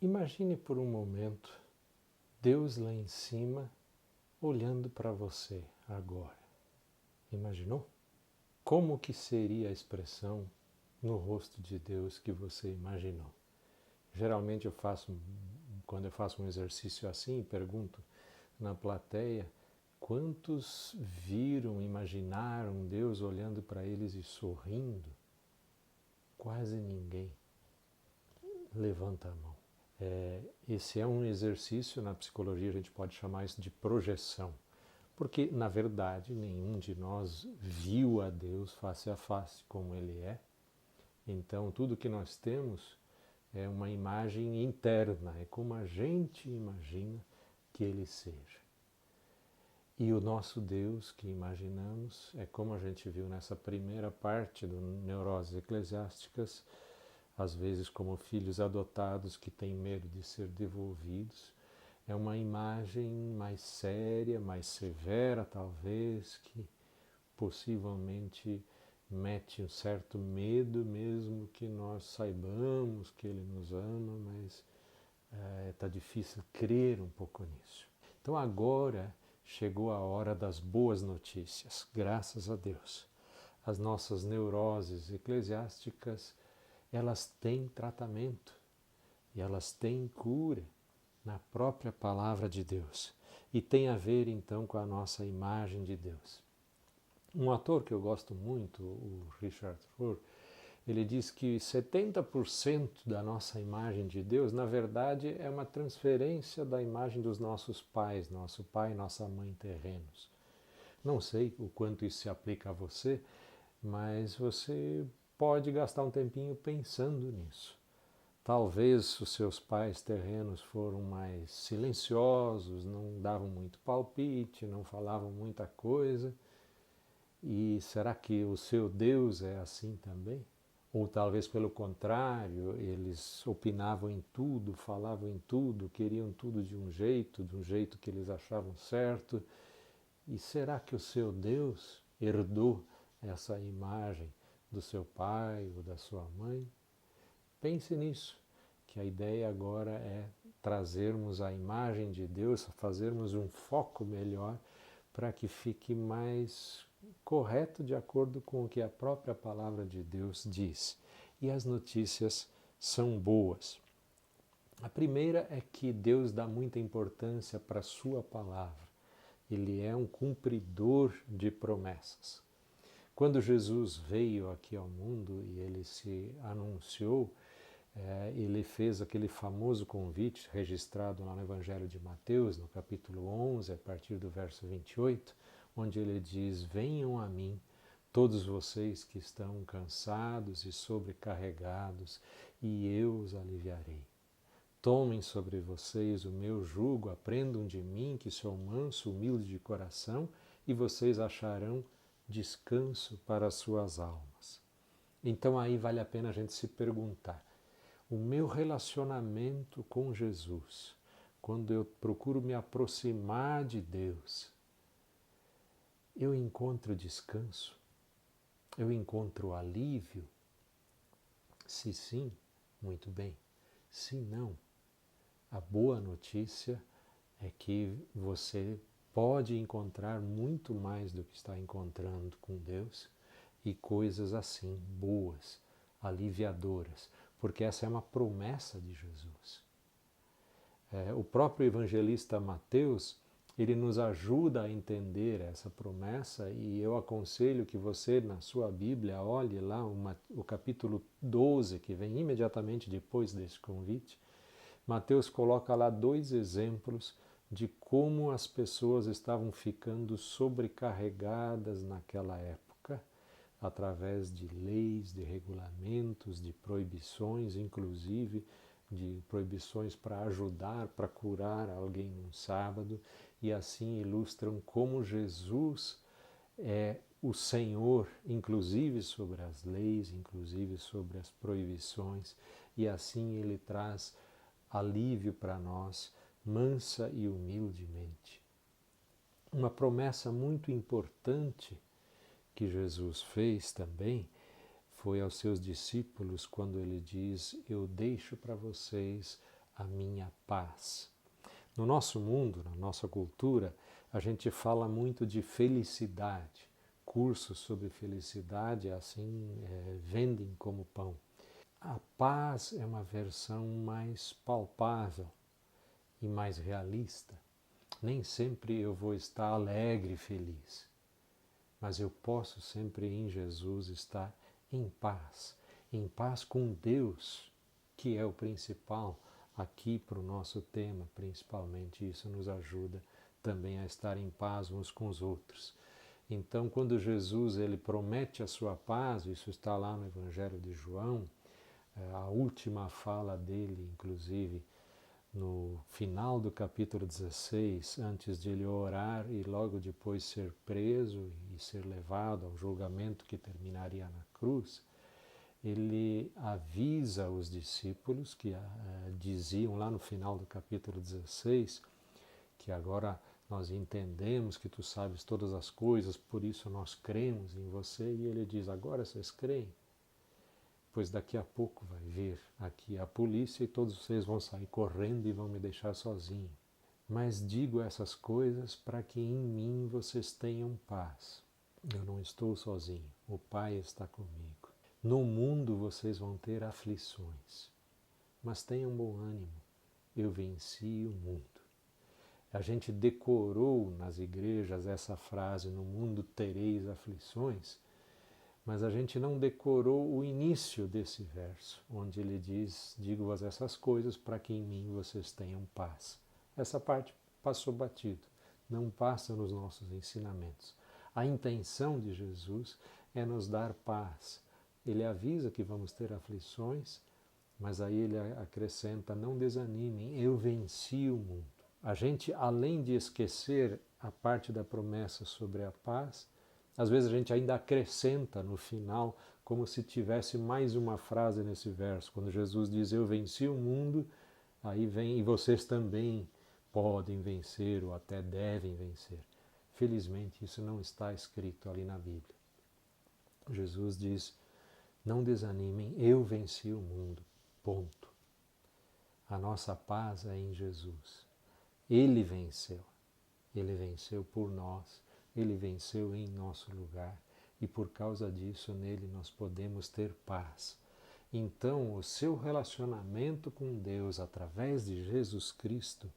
Imagine por um momento Deus lá em cima olhando para você agora. Imaginou? Como que seria a expressão no rosto de Deus que você imaginou? Geralmente quando eu faço um exercício assim, pergunto na plateia quantos viram, imaginaram Deus olhando para eles e sorrindo? Quase ninguém levanta a mão. Esse é um exercício, na psicologia a gente pode chamar isso de projeção, porque na verdade nenhum de nós viu a Deus face a face como Ele é. Então tudo que nós temos é uma imagem interna, é como a gente imagina que Ele seja. E o nosso Deus que imaginamos é como a gente viu nessa primeira parte do Neuroses Eclesiásticas, às vezes como filhos adotados que têm medo de ser devolvidos. É uma imagem mais séria, mais severa talvez, que possivelmente mete um certo medo mesmo que nós saibamos que Ele nos ama, mas está difícil crer um pouco nisso. Então agora chegou a hora das boas notícias, graças a Deus. As nossas neuroses eclesiásticas, elas têm tratamento e elas têm cura na própria palavra de Deus. E tem a ver então com a nossa imagem de Deus. Um ator que eu gosto muito, o Richard Rohr, ele diz que 70% da nossa imagem de Deus, na verdade, é uma transferência da imagem dos nossos pais, nosso pai e nossa mãe terrenos. Não sei o quanto isso se aplica a você, mas você pode gastar um tempinho pensando nisso. Talvez os seus pais terrenos foram mais silenciosos, não davam muito palpite, não falavam muita coisa. E será que o seu Deus é assim também? Ou talvez pelo contrário, eles opinavam em tudo, falavam em tudo, queriam tudo de um jeito que eles achavam certo. E será que o seu Deus herdou essa imagem do seu pai ou da sua mãe? Pense nisso, que a ideia agora é trazermos a imagem de Deus, fazermos um foco melhor para que fique mais correto de acordo com o que a própria palavra de Deus diz. E as notícias são boas. A primeira é que Deus dá muita importância para a sua palavra. Ele é um cumpridor de promessas. Quando Jesus veio aqui ao mundo e ele se anunciou, ele fez aquele famoso convite registrado lá no Evangelho de Mateus, no capítulo 11, a partir do verso 28, onde ele diz: venham a mim, todos vocês que estão cansados e sobrecarregados, e eu os aliviarei. Tomem sobre vocês o meu jugo, aprendam de mim, que sou manso, humilde de coração, e vocês acharão descanso para as suas almas. Então aí vale a pena a gente se perguntar: o meu relacionamento com Jesus, quando eu procuro me aproximar de Deus, eu encontro descanso? Eu encontro alívio? Se sim, muito bem. Se não, a boa notícia é que você pode encontrar muito mais do que está encontrando com Deus e coisas assim boas, aliviadoras, porque essa é uma promessa de Jesus. O próprio evangelista Mateus, ele nos ajuda a entender essa promessa, e eu aconselho que você, na sua Bíblia, olhe lá o capítulo 12, que vem imediatamente depois desse convite. Mateus coloca lá 2 exemplos de como as pessoas estavam ficando sobrecarregadas naquela época, através de leis, de regulamentos, de proibições, inclusive de proibições para ajudar, para curar alguém num sábado, e assim ilustram como Jesus é o Senhor, inclusive sobre as leis, inclusive sobre as proibições, e assim ele traz alívio para nós, mansa e humildemente. Uma promessa muito importante que Jesus fez também foi aos seus discípulos quando ele diz: eu deixo para vocês a minha paz. No nosso mundo, na nossa cultura, a gente fala muito de felicidade. Cursos sobre felicidade, assim, vendem como pão. A paz é uma versão mais palpável e mais realista. Nem sempre eu vou estar alegre e feliz, mas eu posso sempre em Jesus estar em paz com Deus, que é o principal aqui para o nosso tema, principalmente. Isso nos ajuda também a estar em paz uns com os outros. Então, quando Jesus ele promete a sua paz, isso está lá no Evangelho de João, a última fala dele, inclusive, no final do capítulo 16, antes de ele orar e logo depois ser preso e ser levado ao julgamento que terminaria na cruz, ele avisa os discípulos que diziam lá no final do capítulo 16 que agora nós entendemos que tu sabes todas as coisas, por isso nós cremos em você. E ele diz, agora vocês creem? Pois daqui a pouco vai vir aqui a polícia e todos vocês vão sair correndo e vão me deixar sozinho. Mas digo essas coisas para que em mim vocês tenham paz. Eu não estou sozinho, o Pai está comigo. No mundo vocês vão ter aflições, mas tenham bom ânimo, eu venci o mundo. A gente decorou nas igrejas essa frase, no mundo tereis aflições, mas a gente não decorou o início desse verso, onde ele diz, digo-vos essas coisas para que em mim vocês tenham paz. Essa parte passou batido, não passa nos nossos ensinamentos. A intenção de Jesus é nos dar paz. Ele avisa que vamos ter aflições, mas aí ele acrescenta, não desanimem, eu venci o mundo. A gente, além de esquecer a parte da promessa sobre a paz, às vezes a gente ainda acrescenta no final, como se tivesse mais uma frase nesse verso. Quando Jesus diz, eu venci o mundo, aí vem, e vocês também podem vencer ou até devem vencer. Felizmente isso não está escrito ali na Bíblia. Jesus diz, não desanimem, eu venci o mundo, ponto. A nossa paz é em Jesus. Ele venceu por nós, ele venceu em nosso lugar e por causa disso nele nós podemos ter paz. Então, o seu relacionamento com Deus através de Jesus Cristo,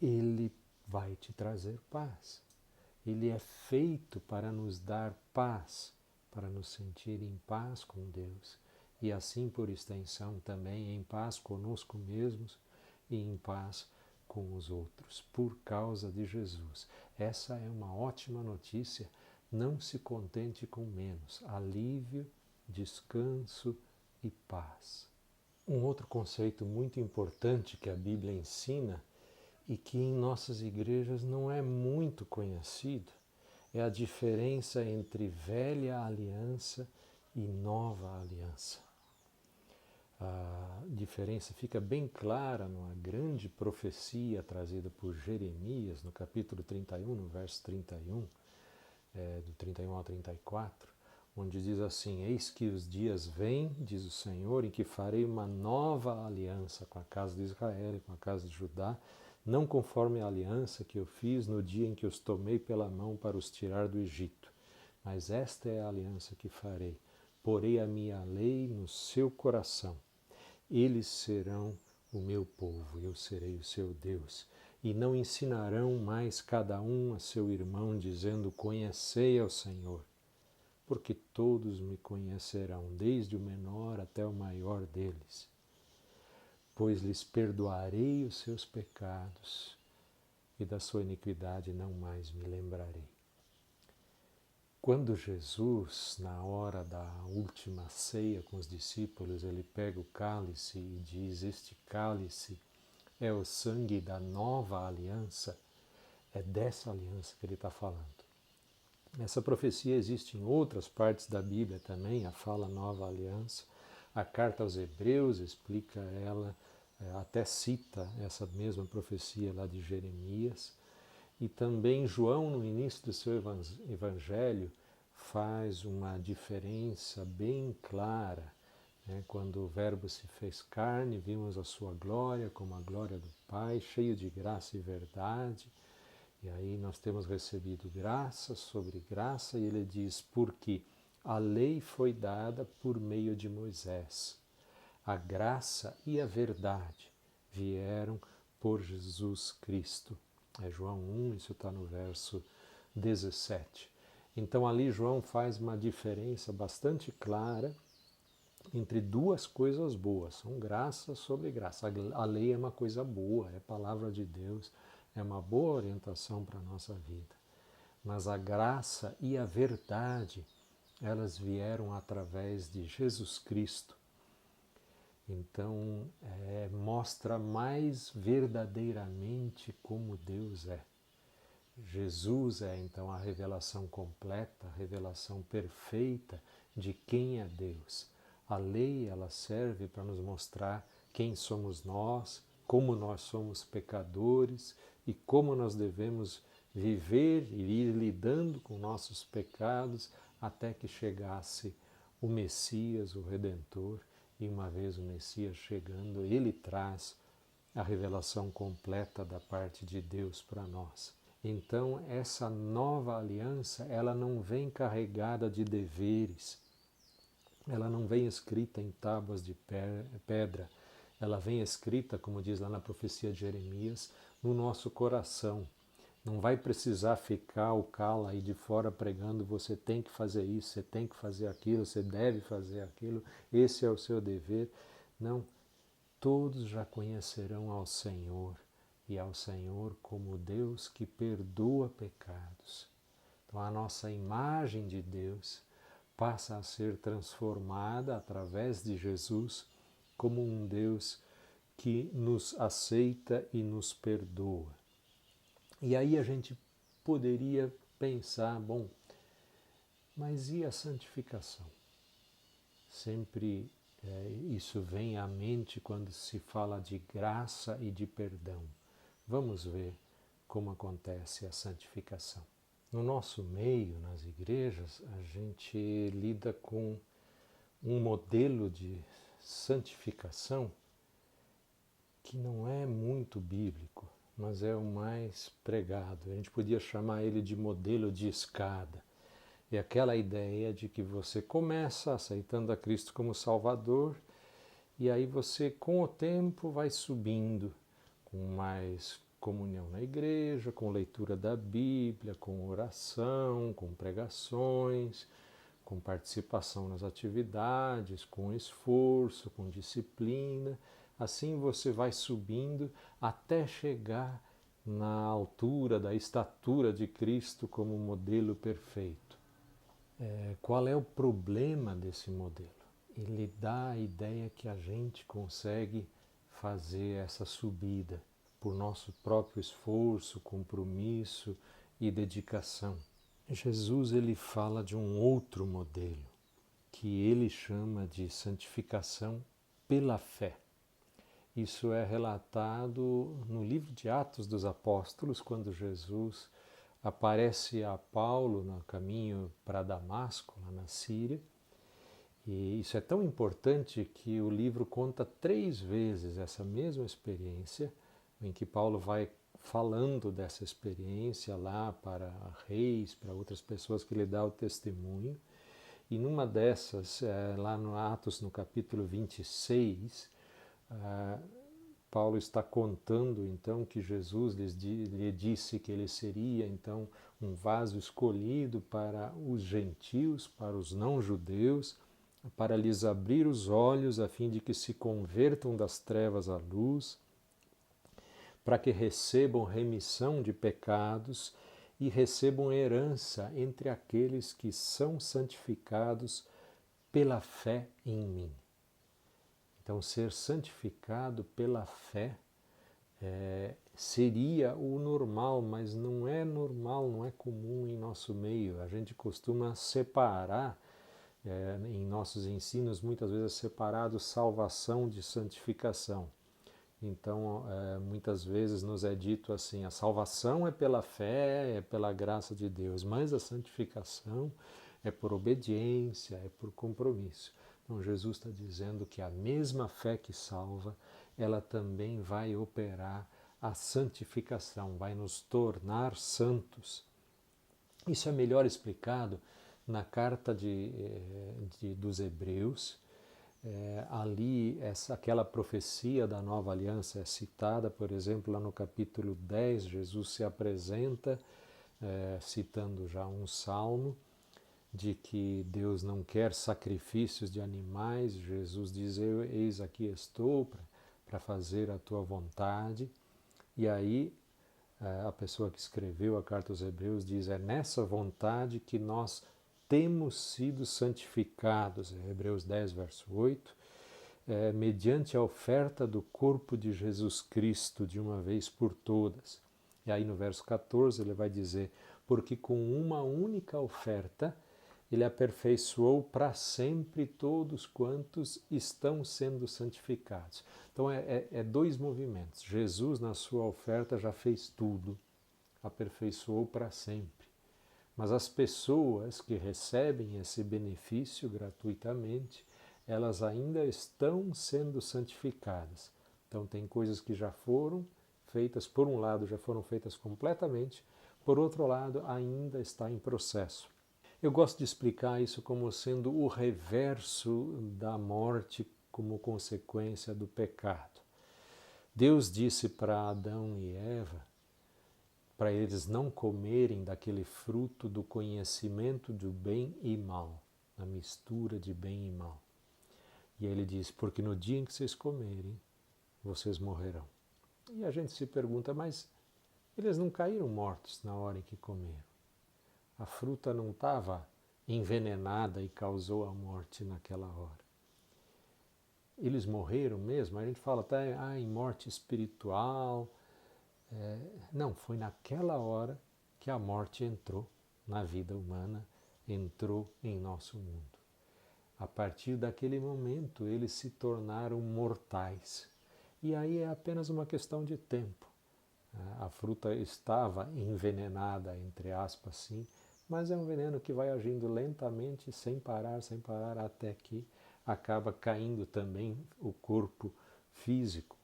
ele vai te trazer paz. Ele é feito para nos dar paz, para nos sentir em paz com Deus e assim por extensão também em paz conosco mesmos e em paz com os outros, por causa de Jesus. Essa é uma ótima notícia. Não se contente com menos. Alívio, descanso e paz. Um outro conceito muito importante que a Bíblia ensina e que em nossas igrejas não é muito conhecido é a diferença entre velha aliança e nova aliança. A diferença fica bem clara numa grande profecia trazida por Jeremias, no capítulo 31, no verso 31, do 31 ao 34, onde diz assim, eis que os dias vêm, diz o Senhor, em que farei uma nova aliança com a casa de Israel e com a casa de Judá, não conforme a aliança que eu fiz no dia em que os tomei pela mão para os tirar do Egito, mas esta é a aliança que farei, porei a minha lei no seu coração. Eles serão o meu povo, eu serei o seu Deus. E não ensinarão mais cada um a seu irmão, dizendo, conhecei ao Senhor, porque todos me conhecerão, desde o menor até o maior deles. Pois lhes perdoarei os seus pecados, e da sua iniquidade não mais me lembrarei. Quando Jesus, na hora da última ceia com os discípulos, ele pega o cálice e diz, este cálice é o sangue da nova aliança, é dessa aliança que ele está falando. Essa profecia existe em outras partes da Bíblia também, a fala nova aliança. A carta aos Hebreus explica ela, até cita essa mesma profecia lá de Jeremias. E também João, no início do seu evangelho, faz uma diferença bem clara Quando o Verbo se fez carne, vimos a sua glória como a glória do Pai, cheio de graça e verdade. E aí nós temos recebido graça sobre graça, e ele diz, porque a lei foi dada por meio de Moisés. A graça e a verdade vieram por Jesus Cristo. É João 1, isso está no verso 17. Então ali João faz uma diferença bastante clara entre duas coisas boas, são graça sobre graça. A lei é uma coisa boa, é palavra de Deus, é uma boa orientação para a nossa vida. Mas a graça e a verdade, elas vieram através de Jesus Cristo. Então, mostra mais verdadeiramente como Deus é. Jesus é então a revelação completa, a revelação perfeita de quem é Deus. A lei, ela serve para nos mostrar quem somos nós, como nós somos pecadores e como nós devemos viver e ir lidando com nossos pecados até que chegasse o Messias, o Redentor. E uma vez o Messias chegando, ele traz a revelação completa da parte de Deus para nós. Então, essa nova aliança, ela não vem carregada de deveres, ela não vem escrita em tábuas de pedra, ela vem escrita, como diz lá na profecia de Jeremias, no nosso coração. Não vai precisar ficar o cala aí de fora pregando, você tem que fazer isso, você tem que fazer aquilo, você deve fazer aquilo, esse é o seu dever. Não, todos já conhecerão ao Senhor, e ao Senhor como Deus que perdoa pecados. Então a nossa imagem de Deus passa a ser transformada através de Jesus como um Deus que nos aceita e nos perdoa. E aí a gente poderia pensar, bom, mas e a santificação? Sempre isso vem à mente quando se fala de graça e de perdão. Vamos ver como acontece a santificação. No nosso meio, nas igrejas, a gente lida com um modelo de santificação que não é muito bíblico, mas é o mais pregado. A gente podia chamar ele de modelo de escada. É aquela ideia de que você começa aceitando a Cristo como Salvador e aí você, com o tempo, vai subindo com mais comunhão na igreja, com leitura da Bíblia, com oração, com pregações, com participação nas atividades, com esforço, com disciplina. Assim você vai subindo até chegar na altura da estatura de Cristo como modelo perfeito. Qual é o problema desse modelo? Ele dá a ideia que a gente consegue fazer essa subida por nosso próprio esforço, compromisso e dedicação. Jesus ele fala de um outro modelo, que ele chama de santificação pela fé. Isso é relatado no livro de Atos dos Apóstolos, quando Jesus aparece a Paulo no caminho para Damasco, lá na Síria. E isso é tão importante que o livro conta 3 vezes essa mesma experiência, em que Paulo vai falando dessa experiência lá para reis, para outras pessoas que lhe dá o testemunho. E numa dessas, lá no Atos, no capítulo 26, Paulo está contando então que Jesus lhe disse que ele seria então um vaso escolhido para os gentios, para os não-judeus, para lhes abrir os olhos a fim de que se convertam das trevas à luz, para que recebam remissão de pecados e recebam herança entre aqueles que são santificados pela fé em mim. Então, ser santificado pela fé seria o normal, mas não é normal, não é comum em nosso meio. A gente costuma separar, em nossos ensinos, muitas vezes é separado salvação de santificação. Então, muitas vezes nos é dito assim, a salvação é pela fé, é pela graça de Deus, mas a santificação é por obediência, é por compromisso. Então Jesus está dizendo que a mesma fé que salva, ela também vai operar a santificação, vai nos tornar santos. Isso é melhor explicado na carta dos Hebreus. Ali, aquela profecia da nova aliança é citada, por exemplo, lá no capítulo 10, Jesus se apresenta, citando já um salmo, de que Deus não quer sacrifícios de animais. Jesus diz, eis aqui estou para fazer a tua vontade. E aí a pessoa que escreveu a carta aos Hebreus diz, é nessa vontade que nós temos sido santificados, Hebreus 10, verso 8, mediante a oferta do corpo de Jesus Cristo de uma vez por todas. E aí no verso 14 ele vai dizer, porque com uma única oferta ele aperfeiçoou para sempre todos quantos estão sendo santificados. Então é dois movimentos. Jesus na sua oferta já fez tudo, aperfeiçoou para sempre. Mas as pessoas que recebem esse benefício gratuitamente, elas ainda estão sendo santificadas. Então tem coisas que já foram feitas, por um lado já foram feitas completamente, por outro lado ainda está em processo. Eu gosto de explicar isso como sendo o reverso da morte como consequência do pecado. Deus disse para Adão e Eva, para eles não comerem daquele fruto do conhecimento do bem e mal, na mistura de bem e mal. E aí ele diz, porque no dia em que vocês comerem, vocês morrerão. E a gente se pergunta, mas eles não caíram mortos na hora em que comeram? A fruta não estava envenenada e causou a morte naquela hora. Eles morreram mesmo? A gente fala até em morte espiritual. Não, foi naquela hora que a morte entrou na vida humana, entrou em nosso mundo. A partir daquele momento, eles se tornaram mortais. E aí é apenas uma questão de tempo. A fruta estava envenenada, entre aspas, sim, mas é um veneno que vai agindo lentamente, sem parar, até que acaba caindo também o corpo físico.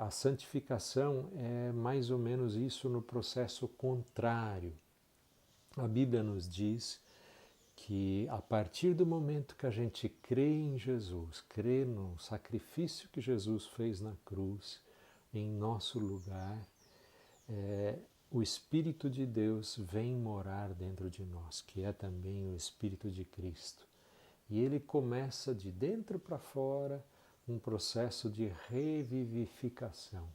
A santificação é mais ou menos isso no processo contrário. A Bíblia nos diz que a partir do momento que a gente crê em Jesus, crê no sacrifício que Jesus fez na cruz, em nosso lugar, o Espírito de Deus vem morar dentro de nós, que é também o Espírito de Cristo. E ele começa de dentro para fora um processo de revivificação,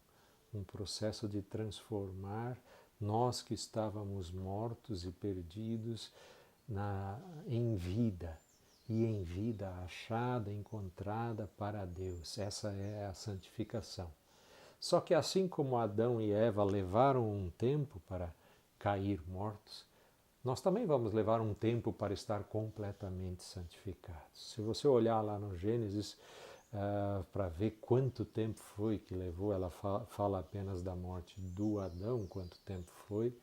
um processo de transformar nós que estávamos mortos e perdidos em vida, e em vida achada, encontrada para Deus. Essa é a santificação. Só que assim como Adão e Eva levaram um tempo para cair mortos, nós também vamos levar um tempo para estar completamente santificados. Se você olhar lá no Gênesis, para ver quanto tempo foi que levou, ela fala apenas da morte do Adão, quanto tempo foi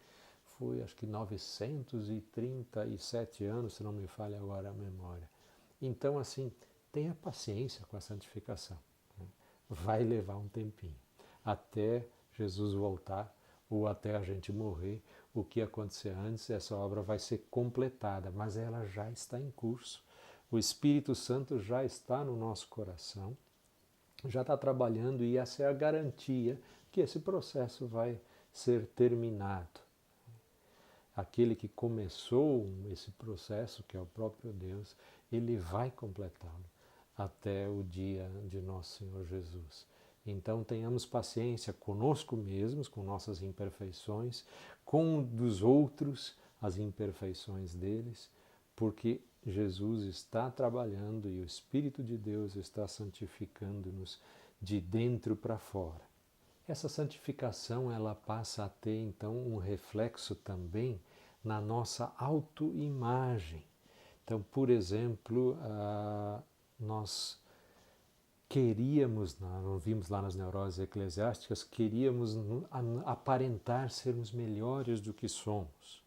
acho que 937 anos, se não me falha agora a memória. Então, assim, tenha paciência com a santificação. Vai levar um tempinho, até Jesus voltar ou até a gente morrer. O que acontecer antes, essa obra vai ser completada, mas ela já está em curso. O Espírito Santo já está no nosso coração, já está trabalhando, e essa é a garantia que esse processo vai ser terminado. Aquele que começou esse processo, que é o próprio Deus, ele vai completá-lo até o dia de nosso Senhor Jesus. Então tenhamos paciência conosco mesmos, com nossas imperfeições, com dos outros, as imperfeições deles, porque Jesus está trabalhando e o Espírito de Deus está santificando-nos de dentro para fora. Essa santificação ela passa a ter então um reflexo também na nossa autoimagem. Então, por exemplo, nós queríamos, nós vimos lá nas neuroses eclesiásticas, queríamos aparentar sermos melhores do que somos.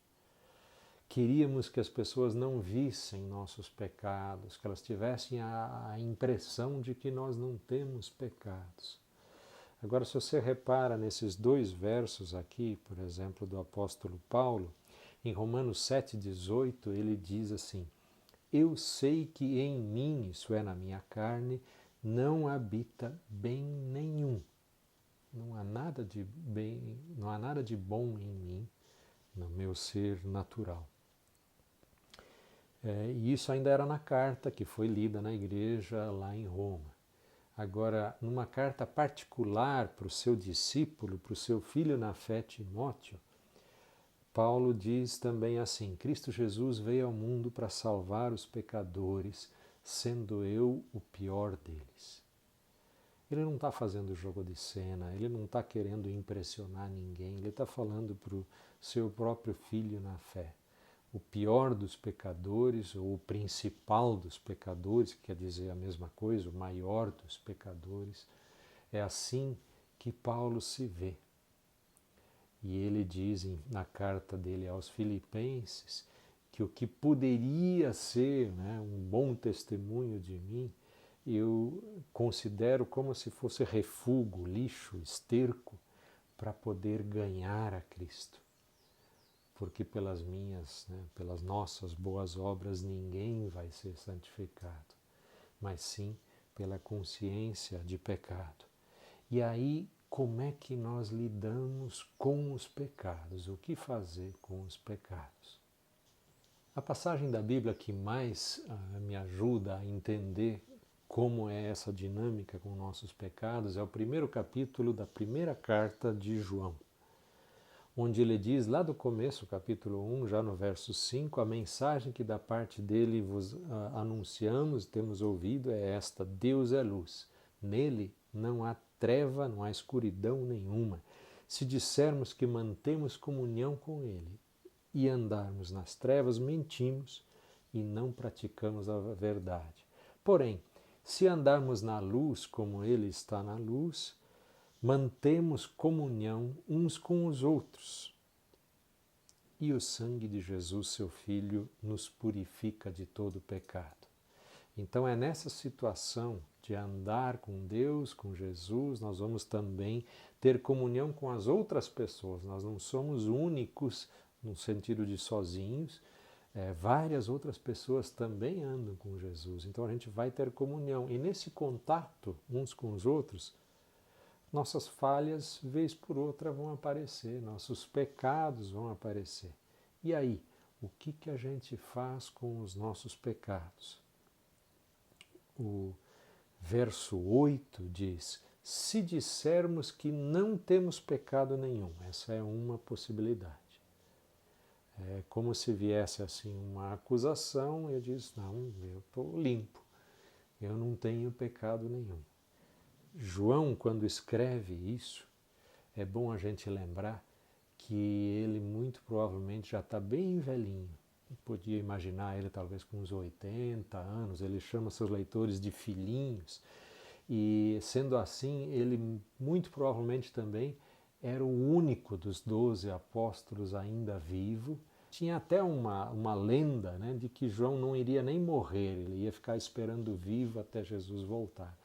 queríamos que as pessoas não vissem nossos pecados, que elas tivessem a impressão de que nós não temos pecados. Agora, se você repara nesses 2 versos aqui, por exemplo, do apóstolo Paulo, em Romanos 7,18, ele diz assim: eu sei que em mim, isso é, na minha carne, não habita bem nenhum. Não há nada de bem, não há nada de bom em mim, no meu ser natural. E isso ainda era na carta que foi lida na igreja lá em Roma. Agora, numa carta particular para o seu discípulo, para o seu filho na fé, Timóteo, Paulo diz também assim: Cristo Jesus veio ao mundo para salvar os pecadores, sendo eu o pior deles. Ele não está fazendo jogo de cena, ele não está querendo impressionar ninguém, ele está falando para o seu próprio filho na fé. O pior dos pecadores, ou o principal dos pecadores, que quer dizer a mesma coisa, o maior dos pecadores, é assim que Paulo se vê. E ele diz na carta dele aos Filipenses que o que poderia ser, né, um bom testemunho de mim, eu considero como se fosse refúgio, lixo, esterco, para poder ganhar a Cristo. Porque pelas minhas, né, pelas nossas boas obras ninguém vai ser santificado, mas sim pela consciência de pecado. E aí, como é que nós lidamos com os pecados? O que fazer com os pecados? A passagem da Bíblia que mais me ajuda a entender como é essa dinâmica com nossos pecados é o 1º capítulo da 1ª carta de João, onde ele diz lá do começo, capítulo 1, já no verso 5, a mensagem que da parte dele vos anunciamos, temos ouvido, é esta: Deus é luz, nele não há treva, não há escuridão nenhuma. Se dissermos que mantemos comunhão com ele e andarmos nas trevas, mentimos e não praticamos a verdade. Porém, se andarmos na luz como ele está na luz, mantemos comunhão uns com os outros. E o sangue de Jesus, seu Filho, nos purifica de todo pecado. Então é nessa situação de andar com Deus, com Jesus, nós vamos também ter comunhão com as outras pessoas. Nós não somos únicos no sentido de sozinhos, várias outras pessoas também andam com Jesus. Então a gente vai ter comunhão. E nesse contato uns com os outros, nossas falhas, vez por outra, vão aparecer, nossos pecados vão aparecer. E aí, o que a gente faz com os nossos pecados? O verso 8 diz: se dissermos que não temos pecado nenhum, essa é uma possibilidade. É como se viesse assim uma acusação e eu disse: não, eu estou limpo, eu não tenho pecado nenhum. João, quando escreve isso, é bom a gente lembrar que ele muito provavelmente já está bem velhinho. Eu podia imaginar ele talvez com uns 80 anos, ele chama seus leitores de filhinhos, e sendo assim, ele muito provavelmente também era o único dos 12 apóstolos ainda vivo. Tinha até uma lenda, né, de que João não iria nem morrer, ele ia ficar esperando vivo até Jesus voltar.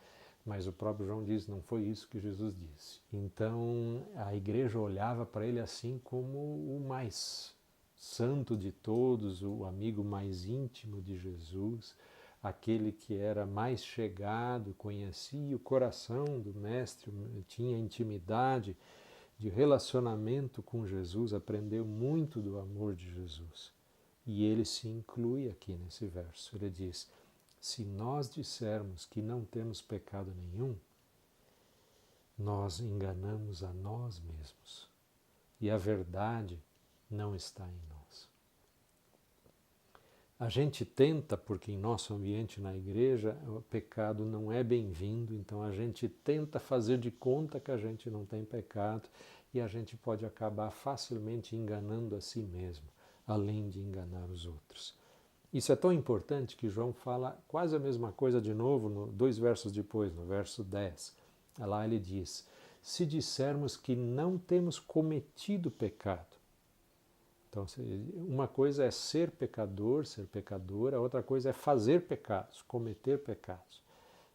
Mas o próprio João diz, não foi isso que Jesus disse. Então a igreja olhava para ele assim como o mais santo de todos, o amigo mais íntimo de Jesus, aquele que era mais chegado, conhecia o coração do Mestre, tinha intimidade de relacionamento com Jesus, aprendeu muito do amor de Jesus. E ele se inclui aqui nesse verso. Ele diz: se nós dissermos que não temos pecado nenhum, nós enganamos a nós mesmos. E a verdade não está em nós. A gente tenta, porque em nosso ambiente na igreja o pecado não é bem-vindo, então a gente tenta fazer de conta que a gente não tem pecado e a gente pode acabar facilmente enganando a si mesmo, além de enganar os outros. Isso é tão importante que João fala quase a mesma coisa de novo, 2 versos depois, no verso 10. Lá ele diz: se dissermos que não temos cometido pecado. Então, uma coisa é ser pecador, ser pecadora, outra coisa é fazer pecados, cometer pecados.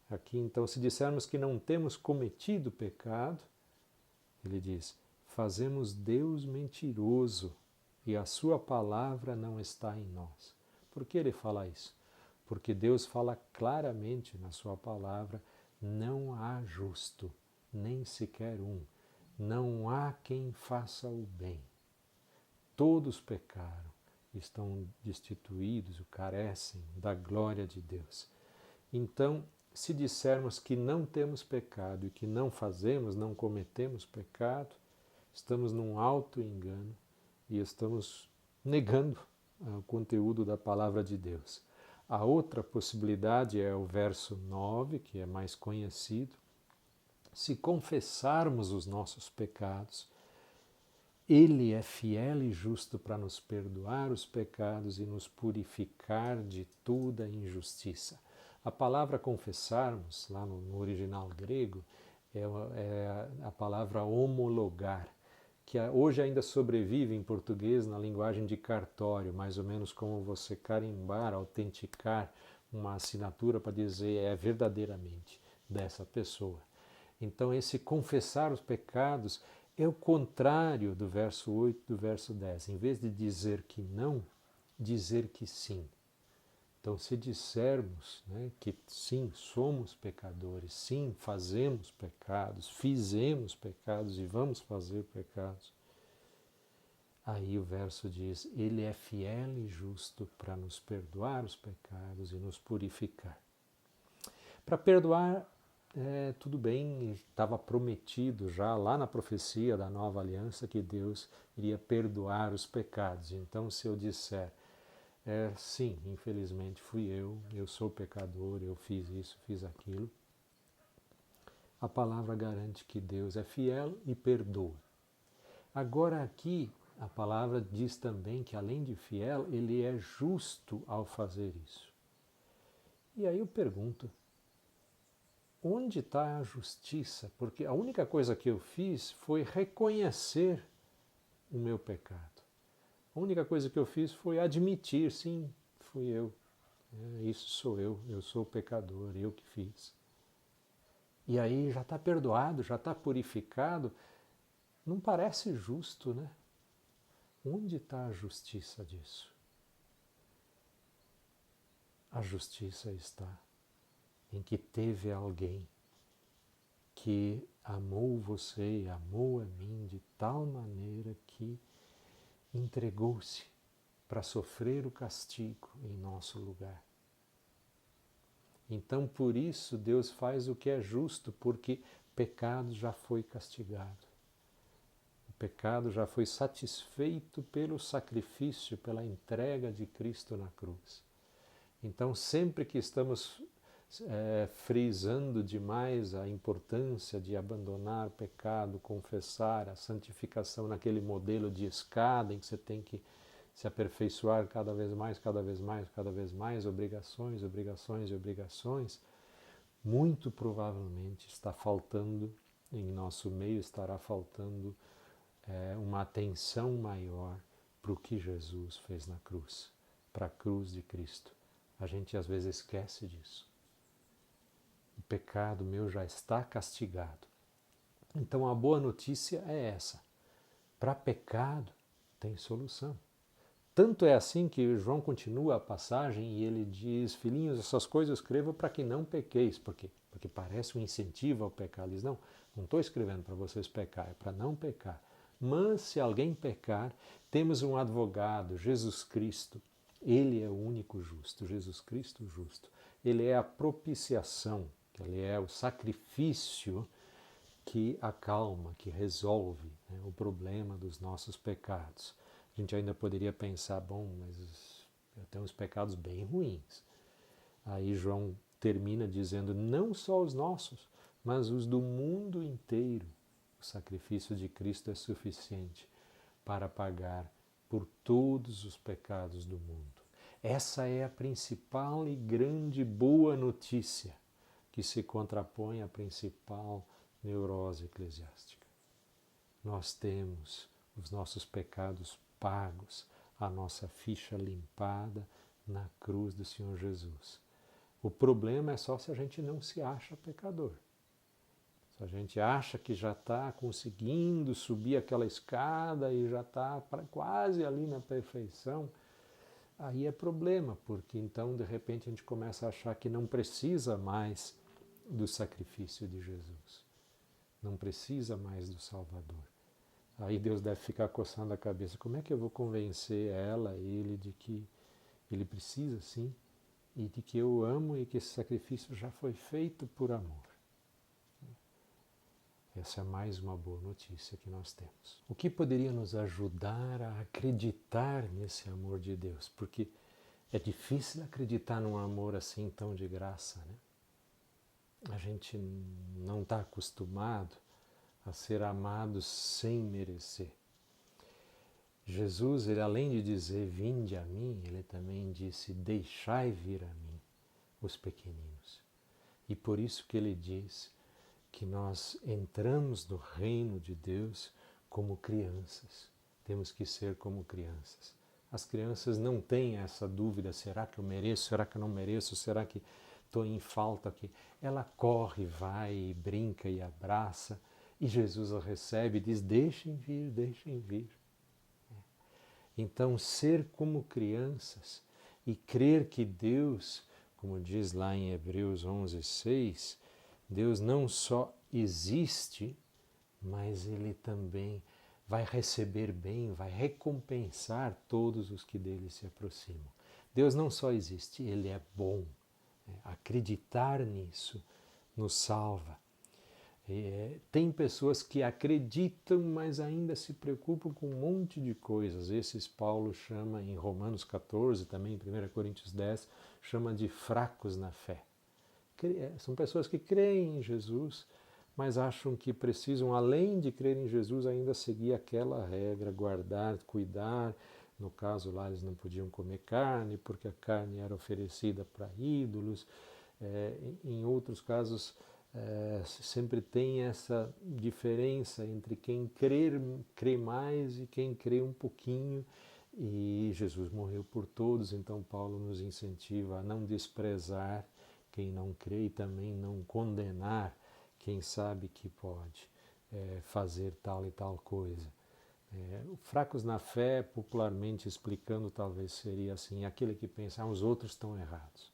Aqui, então, se dissermos que não temos cometido pecado, ele diz, fazemos Deus mentiroso e a sua palavra não está em nós. Por que ele fala isso? Porque Deus fala claramente na sua palavra, não há justo, nem sequer um. Não há quem faça o bem. Todos pecaram, estão destituídos, carecem da glória de Deus. Então, se dissermos que não temos pecado e que não fazemos, não cometemos pecado, estamos num auto-engano e estamos negando o conteúdo da palavra de Deus. A outra possibilidade é o verso 9, que é mais conhecido. Se confessarmos os nossos pecados, Ele é fiel e justo para nos perdoar os pecados e nos purificar de toda injustiça. A palavra confessarmos, lá no original grego, é a palavra homologar, que hoje ainda sobrevive em português na linguagem de cartório, mais ou menos como você carimbar, autenticar uma assinatura para dizer é verdadeiramente dessa pessoa. Então esse confessar os pecados é o contrário do verso 8 do verso 10. Em vez de dizer que não, dizer que sim. Então, se dissermos, né, que sim, somos pecadores, sim, fazemos pecados, fizemos pecados e vamos fazer pecados, aí o verso diz, Ele é fiel e justo para nos perdoar os pecados e nos purificar. Para perdoar, tudo bem, estava prometido já lá na profecia da nova aliança que Deus iria perdoar os pecados. Então, se eu disser, sim, infelizmente fui eu sou pecador, eu fiz isso, fiz aquilo. A palavra garante que Deus é fiel e perdoa. Agora aqui, a palavra diz também que além de fiel, Ele é justo ao fazer isso. E aí eu pergunto, onde está a justiça? Porque a única coisa que eu fiz foi reconhecer o meu pecado. A única coisa que eu fiz foi admitir, sim, fui eu. Isso sou eu sou o pecador, eu que fiz. E aí já está perdoado, já está purificado. Não parece justo, né? Onde está a justiça disso? A justiça está em que teve alguém que amou você e amou a mim de tal maneira que entregou-se para sofrer o castigo em nosso lugar. Então, por isso, Deus faz o que é justo, porque pecado já foi castigado. O pecado já foi satisfeito pelo sacrifício, pela entrega de Cristo na cruz. Então, sempre que estamos frisando demais a importância de abandonar pecado, confessar a santificação naquele modelo de escada em que você tem que se aperfeiçoar cada vez mais, cada vez mais, cada vez mais, obrigações, obrigações e obrigações, muito provavelmente está faltando, em nosso meio estará faltando uma atenção maior para o que Jesus fez na cruz, para a cruz de Cristo. A gente às vezes esquece disso. O pecado meu já está castigado. Então a boa notícia é essa. Para pecado tem solução. Tanto é assim que João continua a passagem e ele diz, filhinhos, essas coisas escrevo para que não pequeis. Por quê? Porque parece um incentivo ao pecado. Ele diz, não estou escrevendo para vocês pecar, é para não pecar. Mas se alguém pecar, temos um advogado, Jesus Cristo. Ele é o único justo, Jesus Cristo justo. Ele é a propiciação, ele é o sacrifício que acalma, que resolve, né, o problema dos nossos pecados. A gente ainda poderia pensar, bom, mas eu tenho uns pecados bem ruins. Aí João termina dizendo, não só os nossos, mas os do mundo inteiro. O sacrifício de Cristo é suficiente para pagar por todos os pecados do mundo. Essa é a principal e grande boa notícia que se contrapõe à principal neurose eclesiástica. Nós temos os nossos pecados pagos, a nossa ficha limpada na cruz do Senhor Jesus. O problema é só se a gente não se acha pecador. Se a gente acha que já está conseguindo subir aquela escada e já está quase ali na perfeição, aí é problema, porque então de repente a gente começa a achar que não precisa mais do sacrifício de Jesus, não precisa mais do Salvador. Aí Deus deve ficar coçando a cabeça, como é que eu vou convencer ela, ele, de que ele precisa sim, e de que eu amo e que esse sacrifício já foi feito por amor. Essa é mais uma boa notícia que nós temos. O que poderia nos ajudar a acreditar nesse amor de Deus? Porque é difícil acreditar num amor assim tão de graça, né? A gente não está acostumado a ser amado sem merecer. Jesus, ele além de dizer vinde a mim, ele também disse deixai vir a mim os pequeninos. E por isso que ele diz que nós entramos no reino de Deus como crianças. Temos que ser como crianças. As crianças não têm essa dúvida, será que eu mereço, será que eu não mereço, será que estou em falta aqui? Ela corre, vai, e brinca e abraça, e Jesus a recebe e diz, deixem vir, deixem vir. Então, ser como crianças e crer que Deus, como diz lá em Hebreus 11:6, Deus não só existe, mas Ele também vai receber bem, vai recompensar todos os que dele se aproximam. Deus não só existe, Ele é bom. Acreditar nisso nos salva. Tem pessoas que acreditam, mas ainda se preocupam com um monte de coisas. Esses Paulo chama em Romanos 14, também em 1 Coríntios 10, chama de fracos na fé. São pessoas que creem em Jesus, mas acham que precisam, além de crer em Jesus, ainda seguir aquela regra, guardar, cuidar. No caso lá eles não podiam comer carne, porque a carne era oferecida para ídolos. Em outros casos, sempre tem essa diferença entre quem crê mais e quem crê um pouquinho. E Jesus morreu por todos, então Paulo nos incentiva a não desprezar quem não crê e também não condenar quem sabe que pode fazer tal e tal coisa. Fracos na fé, popularmente explicando, talvez seria assim, aquele que pensa, os outros estão errados.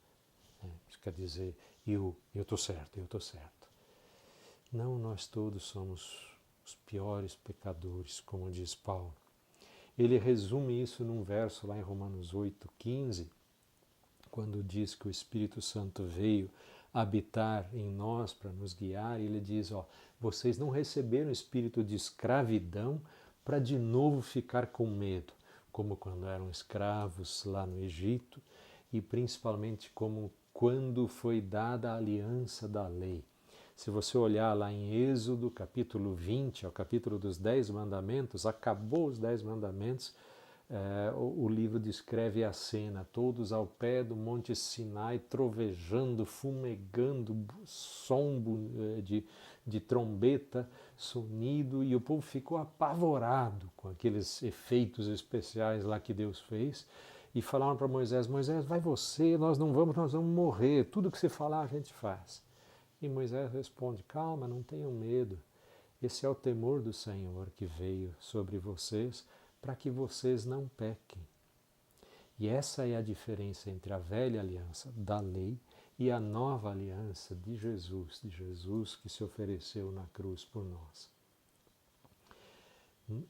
Isso quer dizer, eu estou certo, eu estou certo. Não, nós todos somos os piores pecadores, como diz Paulo. Ele resume isso num verso lá em Romanos 8:15, quando diz que o Espírito Santo veio habitar em nós para nos guiar, ele diz, vocês não receberam o espírito de escravidão para de novo ficar com medo, como quando eram escravos lá no Egito, e principalmente como quando foi dada a aliança da lei. Se você olhar lá em Êxodo, capítulo 20, ao capítulo dos 10 mandamentos, acabou os 10 mandamentos, o livro descreve a cena, todos ao pé do Monte Sinai, trovejando, fumegando, som de trombeta, sonido, e o povo ficou apavorado com aqueles efeitos especiais lá que Deus fez, e falaram para Moisés, vai você, nós vamos morrer, tudo que você falar a gente faz. E Moisés responde, calma, não tenham medo, esse é o temor do Senhor que veio sobre vocês, para que vocês não pequem. E essa é a diferença entre a velha aliança da lei e a nova aliança de Jesus que se ofereceu na cruz por nós.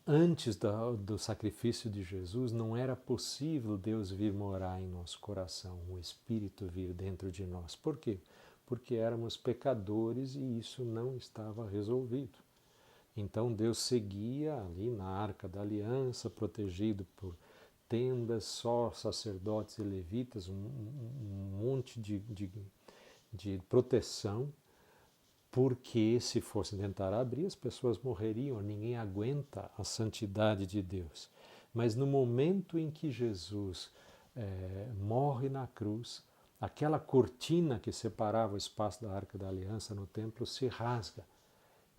Antes do sacrifício de Jesus, não era possível Deus vir morar em nosso coração, o Espírito vir dentro de nós. Por quê? Porque éramos pecadores e isso não estava resolvido. Então Deus seguia ali na Arca da Aliança, protegido por tendas, só sacerdotes e levitas, um monte de proteção, porque se fossem tentar abrir, as pessoas morreriam, ninguém aguenta a santidade de Deus. Mas no momento em que Jesus morre na cruz, aquela cortina que separava o espaço da Arca da Aliança no templo se rasga.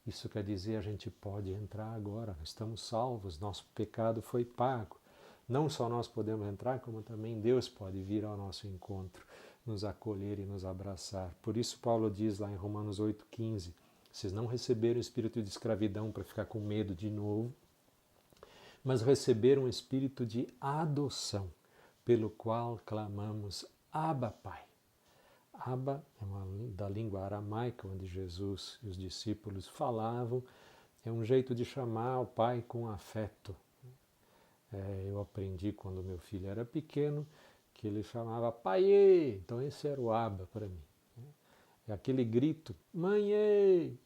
Isso quer dizer, a gente pode entrar agora, estamos salvos, nosso pecado foi pago. Não só nós podemos entrar, como também Deus pode vir ao nosso encontro, nos acolher e nos abraçar. Por isso Paulo diz lá em Romanos 8,15, vocês não receberam o espírito de escravidão para ficar com medo de novo, mas receberam um espírito de adoção, pelo qual clamamos, Abba, Pai. Abba é da língua aramaica, onde Jesus e os discípulos falavam, é um jeito de chamar o Pai com afeto. Eu aprendi quando meu filho era pequeno, que ele chamava Paiê, então esse era o Abba para mim. É aquele grito, Mãe,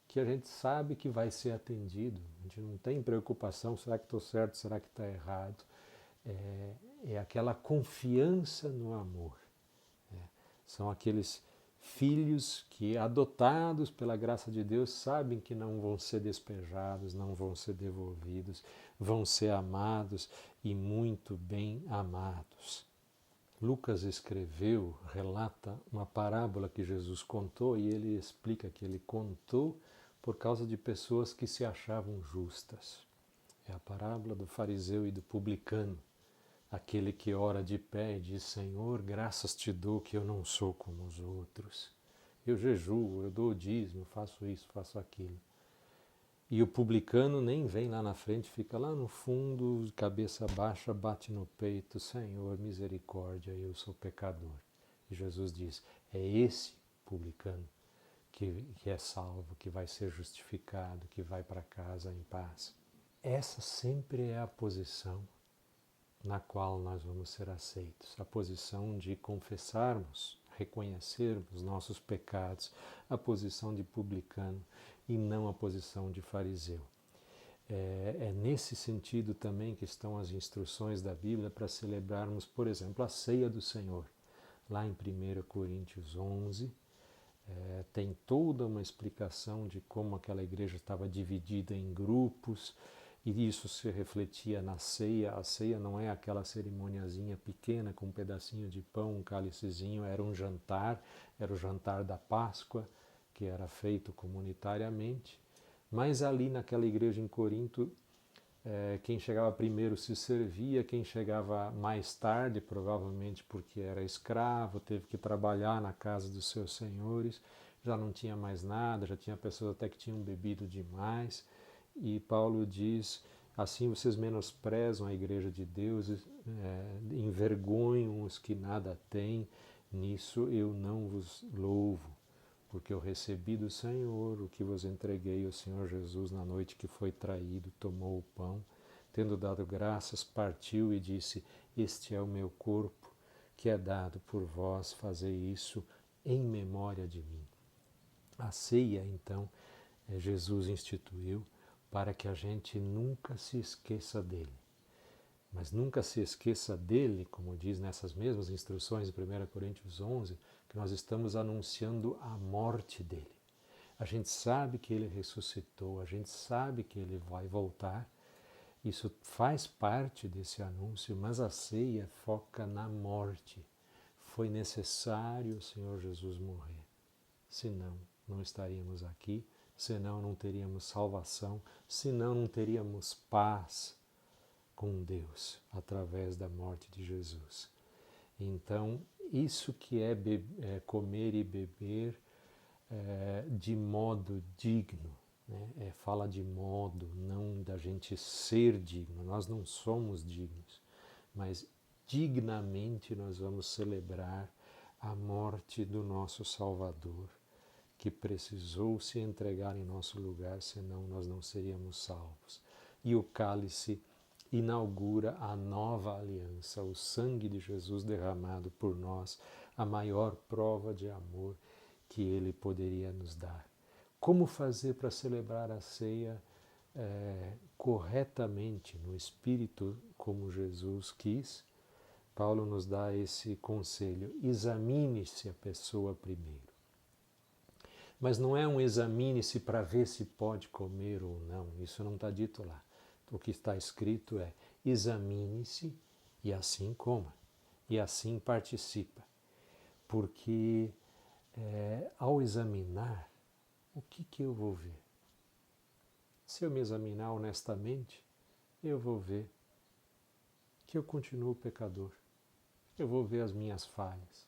que a gente sabe que vai ser atendido, a gente não tem preocupação, será que estou certo, será que está errado. É aquela confiança no amor. São aqueles filhos que, adotados pela graça de Deus, sabem que não vão ser despejados, não vão ser devolvidos, vão ser amados e muito bem amados. Lucas escreveu, relata uma parábola que Jesus contou e ele explica que ele contou por causa de pessoas que se achavam justas. É a parábola do fariseu e do publicano. Aquele que ora de pé e diz, Senhor, graças te dou que eu não sou como os outros. Eu jejuo, eu dou o dízimo, faço isso, faço aquilo. E o publicano nem vem lá na frente, fica lá no fundo, cabeça baixa, bate no peito, Senhor, misericórdia, eu sou pecador. E Jesus diz, é esse publicano que é salvo, que vai ser justificado, que vai para casa em paz. Essa sempre é a posição na qual nós vamos ser aceitos, a posição de confessarmos, reconhecermos nossos pecados, a posição de publicano e não a posição de fariseu. É nesse sentido também que estão as instruções da Bíblia para celebrarmos, por exemplo, a ceia do Senhor. Lá em 1 Coríntios 11, tem toda uma explicação de como aquela igreja estava dividida em grupos, e isso se refletia na ceia. A ceia não é aquela cerimoniazinha pequena com um pedacinho de pão, um cálicezinho, era um jantar, era o jantar da Páscoa, que era feito comunitariamente. Mas ali naquela igreja em Corinto, quem chegava primeiro se servia, quem chegava mais tarde, provavelmente porque era escravo, teve que trabalhar na casa dos seus senhores, já não tinha mais nada, já tinha pessoas até que tinham bebido demais. E Paulo diz, assim vocês menosprezam a igreja de Deus, envergonham os que nada têm, nisso eu não vos louvo, porque eu recebi do Senhor o que vos entreguei. O Senhor Jesus, na noite que foi traído, tomou o pão, tendo dado graças, partiu e disse, este é o meu corpo, que é dado por vós, fazei isso em memória de mim. A ceia, então, Jesus instituiu para que a gente nunca se esqueça dele. Mas nunca se esqueça dele, como diz nessas mesmas instruções de 1 Coríntios 11, que nós estamos anunciando a morte dele. A gente sabe que ele ressuscitou, a gente sabe que ele vai voltar. Isso faz parte desse anúncio, mas a ceia foca na morte. Foi necessário o Senhor Jesus morrer. Senão, não estaríamos aqui, senão não teríamos salvação, senão não teríamos paz com Deus através da morte de Jesus. Então, isso que é comer e beber de modo digno, né? Fala de modo, não da gente ser digno, nós não somos dignos, mas dignamente nós vamos celebrar a morte do nosso Salvador, que precisou se entregar em nosso lugar, senão nós não seríamos salvos. E o cálice inaugura a nova aliança, o sangue de Jesus derramado por nós, a maior prova de amor que ele poderia nos dar. Como fazer para celebrar a ceia corretamente, no espírito como Jesus quis? Paulo nos dá esse conselho: examine-se a pessoa primeiro. Mas não é um examine-se para ver se pode comer ou não, isso não está dito lá. O que está escrito é: examine-se e assim coma, e assim participa. Porque ao examinar, o que eu vou ver? Se eu me examinar honestamente, eu vou ver que eu continuo pecador. Eu vou ver as minhas falhas.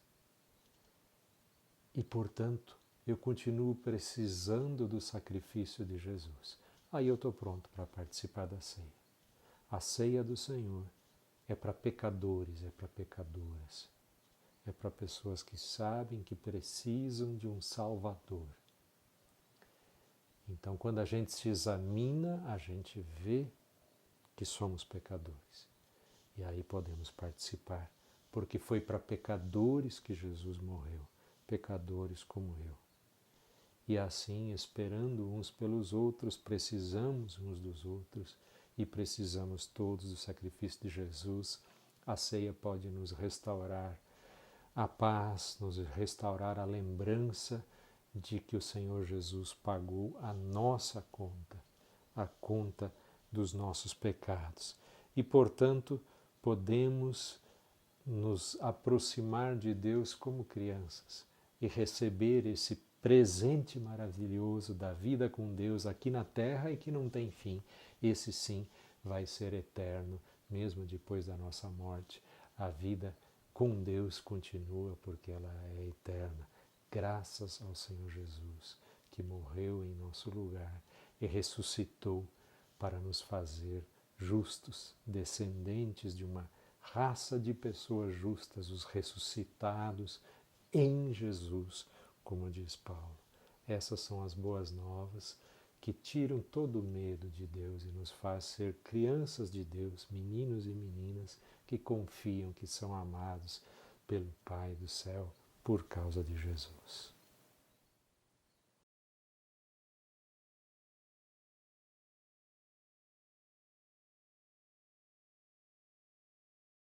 E, portanto, eu continuo precisando do sacrifício de Jesus. Aí eu estou pronto para participar da ceia. A ceia do Senhor é para pecadores, é para pecadoras. É para pessoas que sabem que precisam de um Salvador. Então, quando a gente se examina, a gente vê que somos pecadores. E aí podemos participar, porque foi para pecadores que Jesus morreu, pecadores como eu. E assim, esperando uns pelos outros, precisamos uns dos outros e precisamos todos do sacrifício de Jesus. A ceia pode nos restaurar a paz, nos restaurar a lembrança de que o Senhor Jesus pagou a nossa conta, a conta dos nossos pecados. E, portanto, podemos nos aproximar de Deus como crianças e receber esse presente maravilhoso da vida com Deus aqui na terra e que não tem fim. Esse sim vai ser eterno, mesmo depois da nossa morte. A vida com Deus continua porque ela é eterna, graças ao Senhor Jesus, que morreu em nosso lugar e ressuscitou para nos fazer justos, descendentes de uma raça de pessoas justas, os ressuscitados em Jesus, como diz Paulo. Essas são as boas novas que tiram todo o medo de Deus e nos faz ser crianças de Deus, meninos e meninas que confiam que são amados pelo Pai do céu por causa de Jesus.